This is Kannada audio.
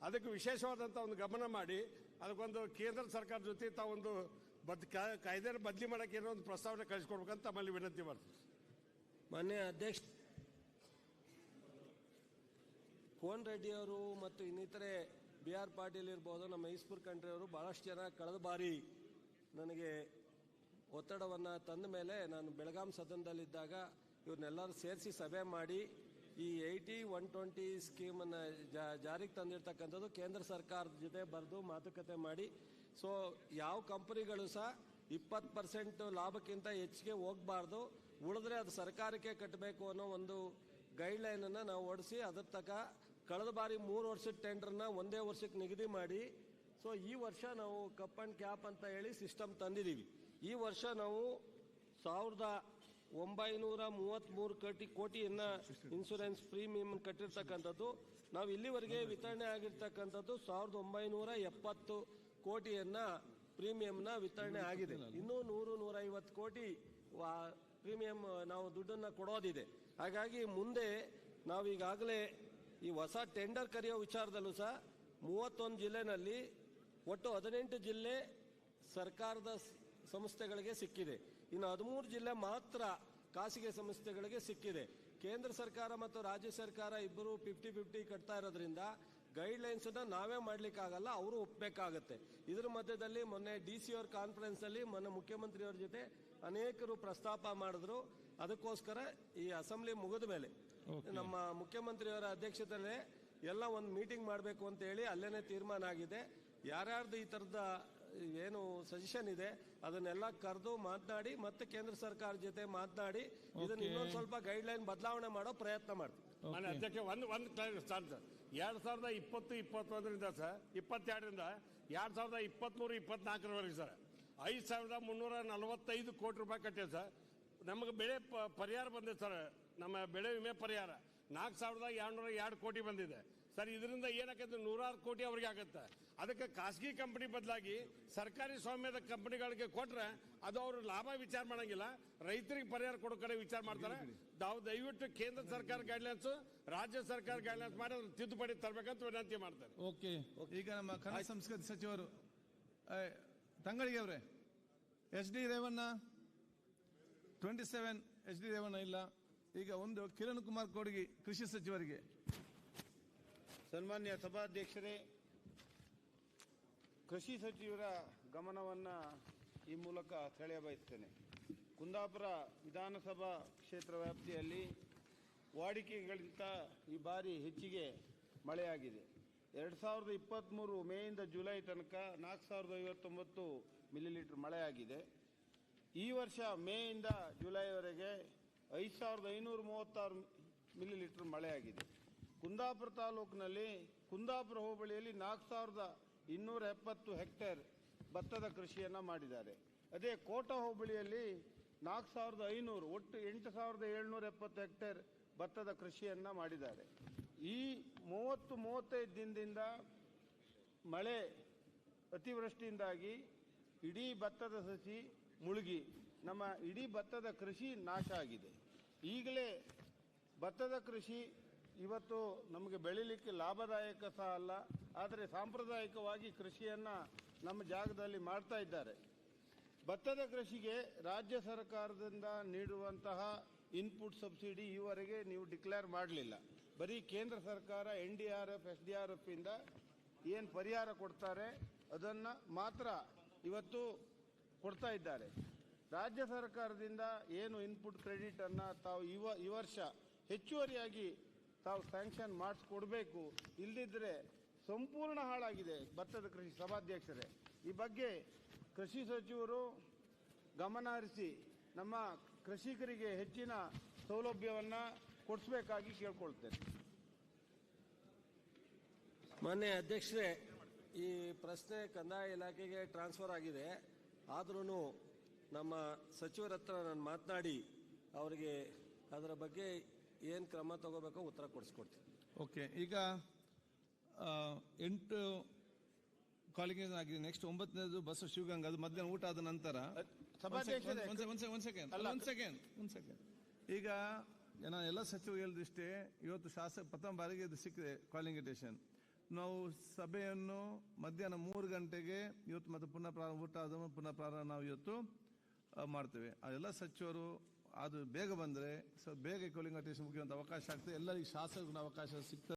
ಅದಕ್ಕೆ ವಿಶೇಷವಾದಂಥ ಒಂದು ಗಮನ ಮಾಡಿ ಅದಕ್ಕೊಂದು ಕೇಂದ್ರ ಸರ್ಕಾರ ಜೊತೆ ತಾವೊಂದು ಕಾಯ್ದೆ ಬದಲಿ ಮಾಡೋಕ್ಕೆ ಏನೋ ಒಂದು ಪ್ರಸ್ತಾವನೆ ಕಳಿಸ್ಕೊಡ್ಬೇಕಂತ ತಮ್ಮಲ್ಲಿ ವಿನಂತಿ ಮಾಡ್ತೀವಿ. ಮಾನ್ಯ ಅಧ್ಯಕ್ಷ ಕೋನ್ ರೆಡ್ಡಿ ಅವರು ಮತ್ತು ಇನ್ನಿತರೆ BR ಪಾಟೀಲ್ ಇರ್ಬೋದು, ನಮ್ಮ ಈಸ್ಪುರ್ ಕಂಟ್ರಿ ಅವರು ಬಹಳಷ್ಟು ಜನ ಕಳೆದ ಬಾರಿ ನನಗೆ ಒತ್ತಡವನ್ನು ತಂದ ಮೇಲೆ ನಾನು ಬೆಳಗಾಂ ಸದನದಲ್ಲಿದ್ದಾಗ ಇವ್ರನ್ನೆಲ್ಲರೂ ಸೇರಿಸಿ ಸಭೆ ಮಾಡಿ ಈ 80-120 ಸ್ಕೀಮನ್ನು ಜಾರಿಗೆ ತಂದಿರ್ತಕ್ಕಂಥದ್ದು ಕೇಂದ್ರ ಸರ್ಕಾರದ ಜೊತೆ ಬರೆದು ಮಾತುಕತೆ ಮಾಡಿ, ಸೊ ಯಾವ ಕಂಪನಿಗಳು ಸಹ 20% ಲಾಭಕ್ಕಿಂತ ಹೆಚ್ಚಿಗೆ ಹೋಗಬಾರ್ದು, ಉಳಿದ್ರೆ ಅದು ಸರ್ಕಾರಕ್ಕೆ ಕಟ್ಟಬೇಕು ಅನ್ನೋ ಒಂದು ಗೈಡ್ಲೈನನ್ನು ನಾವು ಹೊಡಿಸಿ ಅದರ ತಕ್ಕ ಕಳೆದ ಬಾರಿ 3 ವರ್ಷದ ಟೆಂಡರ್ನ ಒಂದೇ ವರ್ಷಕ್ಕೆ ನಿಗದಿ ಮಾಡಿ, ಸೊ ಈ ವರ್ಷ ನಾವು ಕಪ್ ಆ್ಯಂಡ್ ಕ್ಯಾಪ್ ಅಂತ ಹೇಳಿ ಸಿಸ್ಟಮ್ ತಂದಿದ್ದೀವಿ. ಈ ವರ್ಷ ನಾವು 1933 ಕೋಟಿಯನ್ನು ಇನ್ಶೂರೆನ್ಸ್ ಪ್ರೀಮಿಯಂ ಕಟ್ಟಿರ್ತಕ್ಕಂಥದ್ದು. ನಾವು ಇಲ್ಲಿವರೆಗೆ ವಿತರಣೆ ಆಗಿರ್ತಕ್ಕಂಥದ್ದು 1970 ಕೋಟಿಯನ್ನು ಪ್ರೀಮಿಯಂನ ವಿತರಣೆ ಆಗಿದೆ. ಇನ್ನೂ 100-150 ಕೋಟಿ ಪ್ರೀಮಿಯಂ ನಾವು ದುಡ್ಡನ್ನು ಕೊಡೋದಿದೆ. ಹಾಗಾಗಿ ಮುಂದೆ ನಾವು ಈಗಾಗಲೇ ಈ ಹೊಸ ಟೆಂಡರ್ ಕರೆಯೋ ವಿಚಾರದಲ್ಲೂ ಸಹ 31 ಜಿಲ್ಲೆನಲ್ಲಿ ಒಟ್ಟು 18 ಜಿಲ್ಲೆ ಸರ್ಕಾರದ ಸಂಸ್ಥೆಗಳಿಗೆ ಸಿಕ್ಕಿದೆ. ಇನ್ನು 13 ಜಿಲ್ಲೆ ಮಾತ್ರ ಖಾಸಗಿ ಸಂಸ್ಥೆಗಳಿಗೆ ಸಿಕ್ಕಿದೆ. ಕೇಂದ್ರ ಸರ್ಕಾರ ಮತ್ತು ರಾಜ್ಯ ಸರ್ಕಾರ ಇಬ್ಬರು 50-50 ಕಟ್ತಾ ಇರೋದ್ರಿಂದ ಗೈಡ್ಲೈನ್ಸನ್ನು ನಾವೇ ಮಾಡಲಿಕ್ಕಾಗಲ್ಲ, ಅವರು ಒಪ್ಪಬೇಕಾಗತ್ತೆ. ಇದರ ಮಧ್ಯದಲ್ಲಿ ಮೊನ್ನೆ DC ಅವ್ರ ಕಾನ್ಫರೆನ್ಸಲ್ಲಿ ಮೊನ್ನೆ ಮುಖ್ಯಮಂತ್ರಿಯವ್ರ ಜೊತೆ ಅನೇಕರು ಪ್ರಸ್ತಾಪ ಮಾಡಿದ್ರು. ಅದಕ್ಕೋಸ್ಕರ ಈ ಅಸೆಂಬ್ಲಿ ಮುಗಿದ ಮೇಲೆ ನಮ್ಮ ಮುಖ್ಯಮಂತ್ರಿಯವರ ಅಧ್ಯಕ್ಷತೆಯಲ್ಲೇ ಎಲ್ಲ ಒಂದು ಮೀಟಿಂಗ್ ಮಾಡಬೇಕು ಅಂತ ಹೇಳಿ ಅಲ್ಲೇನೆ ತೀರ್ಮಾನ ಆಗಿದೆ. ಯಾರ್ಯಾರ್ದು ಈ ಥರದ ಏನು ಸಜೆಷನ್ ಇದೆ ಅದನ್ನೆಲ್ಲ ಕರೆದು ಮಾತನಾಡಿ ಮತ್ತೆ ಕೇಂದ್ರ ಸರ್ಕಾರ ಜೊತೆ ಮಾತನಾಡಿ ಇದನ್ನ ಇನ್ನೊಂದು ಸ್ವಲ್ಪ ಗೈಡ್ಲೈನ್ ಬದಲಾವಣೆ ಮಾಡೋ ಪ್ರಯತ್ನ ಮಾಡ್ತೀವಿ. ಅಧ್ಯಕ್ಷ ಒಂದು 2020-21ರಿಂದ ಸರ್ 22ರಿಂದ 2023-24ರವರೆಗೆ ಸರ್ 5345 ಕೋಟಿ ರೂಪಾಯಿ ಕಟ್ಟಿದೆ ಸರ್. ನಮಗೆ ಬೆಳೆ ಪರಿಹಾರ ಬಂದಿದೆ ಸರ್. ನಮ್ಮ ಬೆಳೆ ವಿಮೆ ಪರಿಹಾರ 4202 ಕೋಟಿ ಬಂದಿದೆ ಸರ್. ಇದರಿಂದ ಏನಾಗುತ್ತೆ 106 ಕೋಟಿ ಅವರಿಗೆ ಆಗುತ್ತೆ. ಅದಕ್ಕೆ ಖಾಸಗಿ ಕಂಪನಿ ಬದಲಾಗಿ ಸರ್ಕಾರಿ ಸ್ವಾಮ್ಯದ ಕಂಪನಿಗಳಿಗೆ ಕೊಟ್ರೆ ಅದು ಅವರು ಲಾಭ ವಿಚಾರ ಮಾಡಂಗಿಲ್ಲ, ರೈತರಿಗೆ ಪರಿಹಾರ ಕೊಡೋ ಕಡೆ ವಿಚಾರ ಮಾಡ್ತಾರೆ. ದಯವಿಟ್ಟು ಕೇಂದ್ರ ಸರ್ಕಾರ ಗೈಡ್ಲೈನ್ಸ್, ರಾಜ್ಯ ಸರ್ಕಾರ ಗೈಡ್ಲೈನ್ಸ್ ಮಾಡಿ ಅದನ್ನು ತಿದ್ದುಪಡಿ ತರಬೇಕಂತ ವಿನಂತಿ ಮಾಡ್ತಾರೆ. ಓಕೆ, ಈಗ ನಮ್ಮ ಕನ್ನಡ ಸಂಸ್ಕೃತಿ ಸಚಿವರು ತಂಗಳಿಗೆ ಅವರೇ HD ರೇವಣ್ಣ 27 HD ರೇವಣ್ಣ ಇಲ್ಲ. ಈಗ ಒಂದು ಕಿರಣ್ ಕುಮಾರ್ ಕೋಡಗಿ ಕೃಷಿ ಸಚಿವರಿಗೆ. ಸನ್ಮಾನ್ಯ ಸಭಾಧ್ಯಕ್ಷರೇ, ಕೃಷಿ ಸಚಿವರ ಗಮನವನ್ನು ಈ ಮೂಲಕ ಸೆಳೆಯ ಬಯಸ್ತೇನೆ. ಕುಂದಾಪುರ ವಿಧಾನಸಭಾ ಕ್ಷೇತ್ರ ವ್ಯಾಪ್ತಿಯಲ್ಲಿ ವಾಡಿಕೆಗಳಿಗಿಂತ ಈ ಬಾರಿ ಹೆಚ್ಚಿಗೆ ಮಳೆಯಾಗಿದೆ. 2023 ಮೇಯಿಂದ ಜುಲೈ ತನಕ 4059 ಮಿಲಿಲೀಟರ್ ಮಳೆಯಾಗಿದೆ. ಈ ವರ್ಷ ಮೇಯಿಂದ ಜುಲೈವರೆಗೆ 5536 ಮಿಲಿಲೀಟರ್ ಮಳೆಯಾಗಿದೆ. ಕುಂದಾಪುರ ತಾಲೂಕಿನಲ್ಲಿ ಕುಂದಾಪುರ ಹೋಬಳಿಯಲ್ಲಿ 4270 ಹೆಕ್ಟೇರ್ ಭತ್ತದ ಕೃಷಿಯನ್ನು ಮಾಡಿದ್ದಾರೆ. ಅದೇ ಕೋಟ ಹೋಬಳಿಯಲ್ಲಿ 4500 ಒಟ್ಟು 8770 ಹೆಕ್ಟೇರ್ ಭತ್ತದ ಕೃಷಿಯನ್ನು ಮಾಡಿದ್ದಾರೆ. ಈ 30-35 ದಿನದಿಂದ ಮಳೆ ಅತಿವೃಷ್ಟಿಯಿಂದಾಗಿ ಇಡೀ ಭತ್ತದ ಸಸಿ ಮುಳುಗಿ ನಮ್ಮ ಇಡೀ ಭತ್ತದ ಕೃಷಿ ನಾಶ ಆಗಿದೆ. ಈಗಲೇ ಭತ್ತದ ಕೃಷಿ ಇವತ್ತು ನಮಗೆ ಬೆಳಿಲಿಕ್ಕೆ ಲಾಭದಾಯಕ ಸಹ ಅಲ್ಲ, ಆದರೆ ಸಾಂಪ್ರದಾಯಿಕವಾಗಿ ಕೃಷಿಯನ್ನು ನಮ್ಮ ಜಾಗದಲ್ಲಿ ಮಾಡ್ತಾ ಇದ್ದಾರೆ. ಭತ್ತದ ಕೃಷಿಗೆ ರಾಜ್ಯ ಸರ್ಕಾರದಿಂದ ನೀಡುವಂತಹ ಇನ್ಪುಟ್ ಸಬ್ಸಿಡಿ ಈವರೆಗೆ ನೀವು ಡಿಕ್ಲೇರ್ ಮಾಡಲಿಲ್ಲ. ಬರೀ ಕೇಂದ್ರ ಸರ್ಕಾರ NDRF SDRF ಇಂದ ಏನು ಪರಿಹಾರ ಕೊಡ್ತಾರೆ ಅದನ್ನು ಮಾತ್ರ ಇವತ್ತು ಕೊಡ್ತಾ ಇದ್ದಾರೆ. ರಾಜ್ಯ ಸರ್ಕಾರದಿಂದ ಏನು ಇನ್ಪುಟ್ ಕ್ರೆಡಿಟ್ ಅನ್ನು ತಾವು ಈ ವರ್ಷ ಹೆಚ್ಚುವರಿಯಾಗಿ ತಾವು ಸ್ಯಾಂಕ್ಷನ್ ಮಾಡಿಸ್ಕೊಡ್ಬೇಕು, ಇಲ್ಲದಿದ್ದರೆ ಸಂಪೂರ್ಣ ಹಾಳಾಗಿದೆ ಭತ್ತದ ಕೃಷಿ. ಸಭಾಧ್ಯಕ್ಷರೇ, ಈ ಬಗ್ಗೆ ಕೃಷಿ ಸಚಿವರು ಗಮನ ಹರಿಸಿ ನಮ್ಮ ಕೃಷಿಕರಿಗೆ ಹೆಚ್ಚಿನ ಸೌಲಭ್ಯವನ್ನು ಕೊಡಿಸಬೇಕಾಗಿ ಕೇಳ್ಕೊಳ್ತೇನೆ. ಮಾನ್ಯ ಅಧ್ಯಕ್ಷರೇ, ಈ ಪ್ರಶ್ನೆ ಕಂದಾಯ ಇಲಾಖೆಗೆ ಟ್ರಾನ್ಸ್ಫರ್ ಆಗಿದೆ. ಆದ್ರೂ ನಮ್ಮ ಸಚಿವರ ಹತ್ರ ನಾನು ಮಾತನಾಡಿ ಅವರಿಗೆ ಅದರ ಬಗ್ಗೆ ಏನು ಕ್ರಮ ತಗೋಬೇಕೋ ಉತ್ತರ ಕೊಡಿಸ್ಕೊಡ್ತೀನಿ. ಓಕೆ, ಈಗ 8 ಕಾಲಿಂಗ್ ಆಗಿದೆ. ನೆಕ್ಸ್ಟ್ 9ನೇದು ಬಸ್ ಶಿವಗಂಗಾ, ಅದು ಮಧ್ಯಾಹ್ನ ಊಟ ಆದ ನಂತರ. ಒಂದ್ ಸೆಕೆಂಡ್. ಈಗ ನಾನು ಎಲ್ಲ ಸಚಿವರು ಹೇಳಿದಷ್ಟೇ, ಇವತ್ತು ಶಾಸಕ ಪ್ರಥಮ ಬಾರಿಗೆ ಇದು ಸಿಕ್ಕಿದೆ ಕಾಲಿಂಗ್ ಇಟೇಷನ್. ನಾವು ಸಭೆಯನ್ನು ಮಧ್ಯಾಹ್ನ 3 ಗಂಟೆಗೆ ಇವತ್ತು ಮತ್ತೆ ಪುನಃ ಊಟ ಆದ ಪುನಃ ಪ್ರಾರಂಭ ನಾವು ಇವತ್ತು ಮಾಡ್ತೇವೆ. ಎಲ್ಲ ಸಚಿವರು ಅದು ಬೇಗ ಬಂದರೆ ಬೇಗ ಕೂಲಿಂಗ್ ಅಟೆನ್ಷನ್ ಮುಗಿಯುವಂಥ ಅವಕಾಶ ಆಗ್ತದೆ. ಎಲ್ಲರಿಗೂ ಶಾಸಕರಿಗೆ ಅವಕಾಶ ಸಿಗ್ತದೆ.